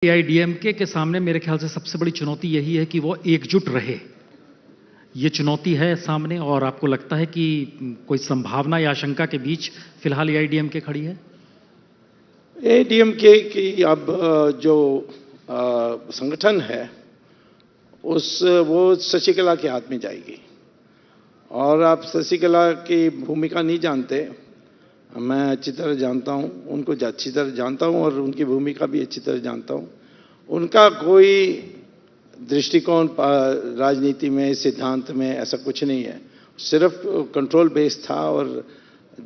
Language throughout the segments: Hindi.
एआईडीएमके के सामने मेरे ख्याल से सबसे बड़ी चुनौती यही है कि वो एकजुट रहे। ये चुनौती है सामने, और आपको लगता है कि कोई संभावना या आशंका के बीच फिलहाल एआईडीएमके खड़ी है? एआईडीएमके की अब जो संगठन है वो शशिकला के हाथ में जाएगी, और आप शशिकला की भूमिका नहीं जानते। मैं अच्छी तरह जानता हूं, उनको अच्छी तरह जानता हूं और उनकी भूमिका भी अच्छी तरह जानता हूं। उनका कोई दृष्टिकोण राजनीति में, सिद्धांत में ऐसा कुछ नहीं है। सिर्फ कंट्रोल बेस था, और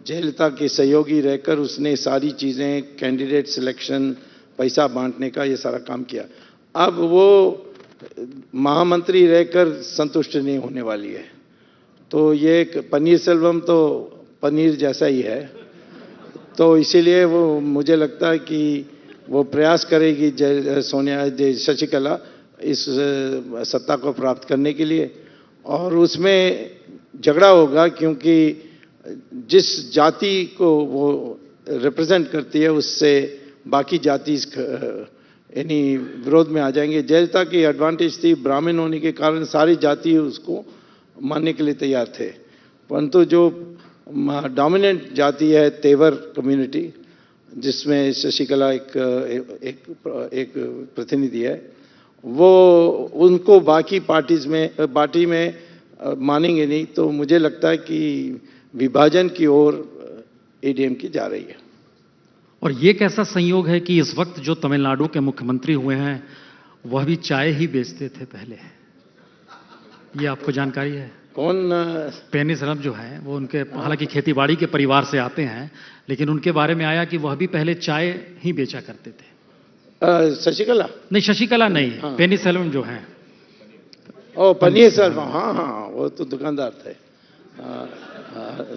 जयललिता के सहयोगी रहकर उसने सारी चीज़ें, कैंडिडेट सिलेक्शन, पैसा बांटने का ये सारा काम किया। अब वो महामंत्री रहकर संतुष्ट नहीं होने वाली है। तो ये पनीर सेल्वम तो पनीर जैसा ही है, तो इसीलिए वो मुझे लगता है कि वो प्रयास करेगी शशिकला इस सत्ता को प्राप्त करने के लिए, और उसमें झगड़ा होगा, क्योंकि जिस जाति को वो रिप्रेजेंट करती है उससे बाकी जाति यानी विरोध में आ जाएंगे। जयललिता की एडवांटेज थी, ब्राह्मण होने के कारण सारी जाति उसको मानने के लिए तैयार थे, परंतु जो डोमिनेंट जाति है तेवर कम्युनिटी, जिसमें शशिकला एक प्रतिनिधि है, वो उनको बाकी पार्टी में मानेंगे नहीं। तो मुझे लगता है कि विभाजन की ओर एडीएम की जा रही है। और ये कैसा संयोग है कि इस वक्त जो तमिलनाडु के मुख्यमंत्री हुए हैं वह भी चाय ही बेचते थे पहले? ये आपको जानकारी है? कौन? पनीरसेल्वम जो है वो उनके हालांकि खेतीबाड़ी के परिवार से आते हैं, लेकिन उनके बारे में आया कि वह भी पहले चाय ही बेचा करते थे। शशिकला नहीं, शशिकला नहीं, हाँ। पनीरसेल्वम जो है। ओ पनीरसेल्वम, हाँ, वो तो दुकानदार थे।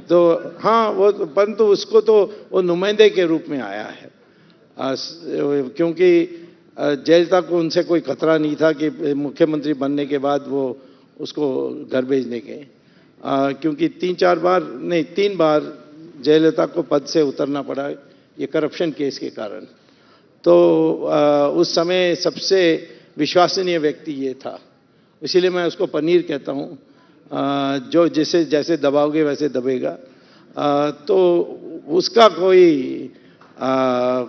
तो हाँ, वो परंतु उसको तो वो नुमाइंदे के रूप में आया है, क्योंकि जयललिता को उनसे कोई खतरा नहीं था कि मुख्यमंत्री बनने के बाद वो उसको घर भेजने के, क्योंकि 3 बार जयललिता को पद से उतरना पड़ा ये करप्शन केस के कारण। तो उस समय सबसे विश्वसनीय व्यक्ति ये था, इसीलिए मैं उसको पनीर कहता हूँ। जो जैसे दबाओगे वैसे दबेगा। तो उसका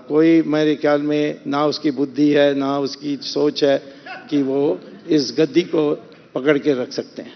कोई मेरे ख्याल में ना उसकी बुद्धि है ना उसकी सोच है कि वो इस गद्दी को पकड़ के रख सकते हैं।